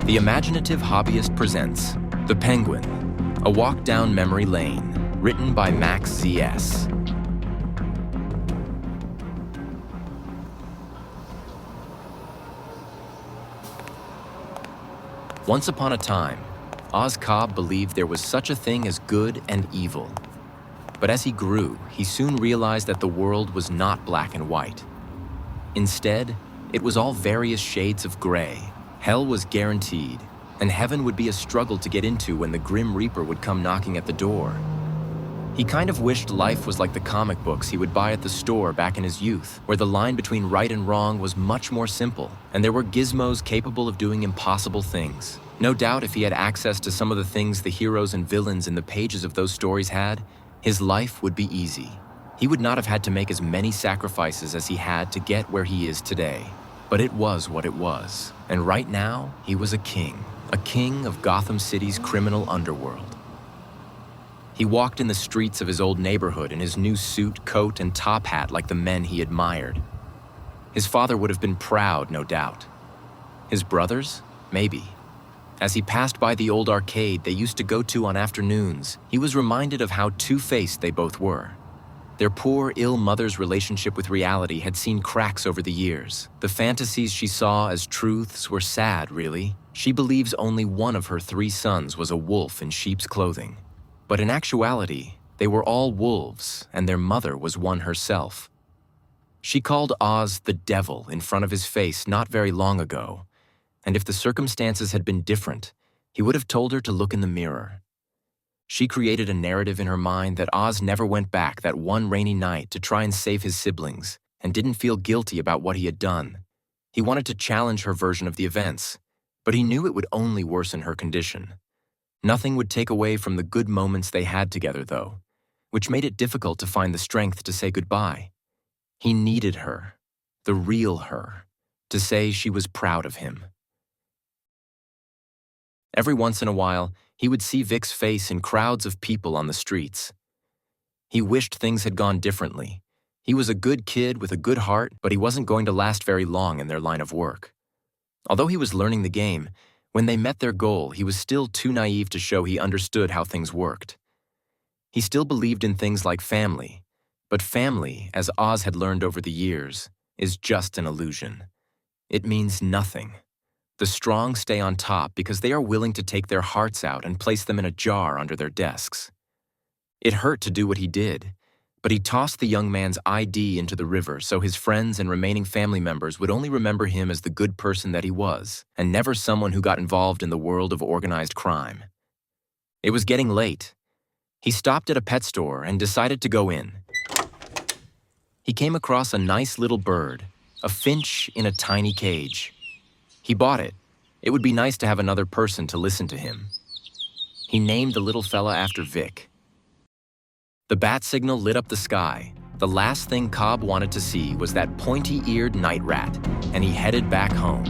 The Imaginative Hobbyist presents The Penguin, a walk down memory lane, written by Max Z.S. Once upon a time, Oz Cobb believed there was such a thing as good and evil. But as he grew, he soon realized that the world was not black and white. Instead, it was all various shades of gray. Hell was guaranteed, and heaven would be a struggle to get into when the Grim Reaper would come knocking at the door. He kind of wished life was like the comic books he would buy at the store back in his youth, where the line between right and wrong was much more simple, and there were gizmos capable of doing impossible things. No doubt if he had access to some of the things the heroes and villains in the pages of those stories had, his life would be easy. He would not have had to make as many sacrifices as he had to get where he is today. But it was what it was, and right now, he was a king of Gotham City's criminal underworld. He walked in the streets of his old neighborhood in his new suit, coat, and top hat like the men he admired. His father would have been proud, no doubt. His brothers? Maybe. As he passed by the old arcade they used to go to on afternoons, he was reminded of how two-faced they both were. Their poor, ill mother's relationship with reality had seen cracks over the years. The fantasies she saw as truths were sad, really. She believes only one of her 3 sons was a wolf in sheep's clothing. But in actuality, they were all wolves, and their mother was one herself. She called Oz the devil in front of his face not very long ago, and if the circumstances had been different, he would have told her to look in the mirror. She created a narrative in her mind that Oz never went back that one rainy night to try and save his siblings and didn't feel guilty about what he had done. He wanted to challenge her version of the events, but he knew it would only worsen her condition. Nothing would take away from the good moments they had together, though, which made it difficult to find the strength to say goodbye. He needed her, the real her, to say she was proud of him. Every once in a while, he would see Vic's face in crowds of people on the streets. He wished things had gone differently. He was a good kid with a good heart, but he wasn't going to last very long in their line of work. Although he was learning the game, when they met their goal, he was still too naive to show he understood how things worked. He still believed in things like family, but family, as Oz had learned over the years, is just an illusion. It means nothing. The strong stay on top because they are willing to take their hearts out and place them in a jar under their desks. It hurt to do what he did, but he tossed the young man's ID into the river so his friends and remaining family members would only remember him as the good person that he was, and never someone who got involved in the world of organized crime. It was getting late. He stopped at a pet store and decided to go in. He came across a nice little bird, a finch in a tiny cage. He bought it. It would be nice to have another person to listen to him. He named the little fella after Vic. The bat signal lit up the sky. The last thing Cobb wanted to see was that pointy-eared night rat, and he headed back home.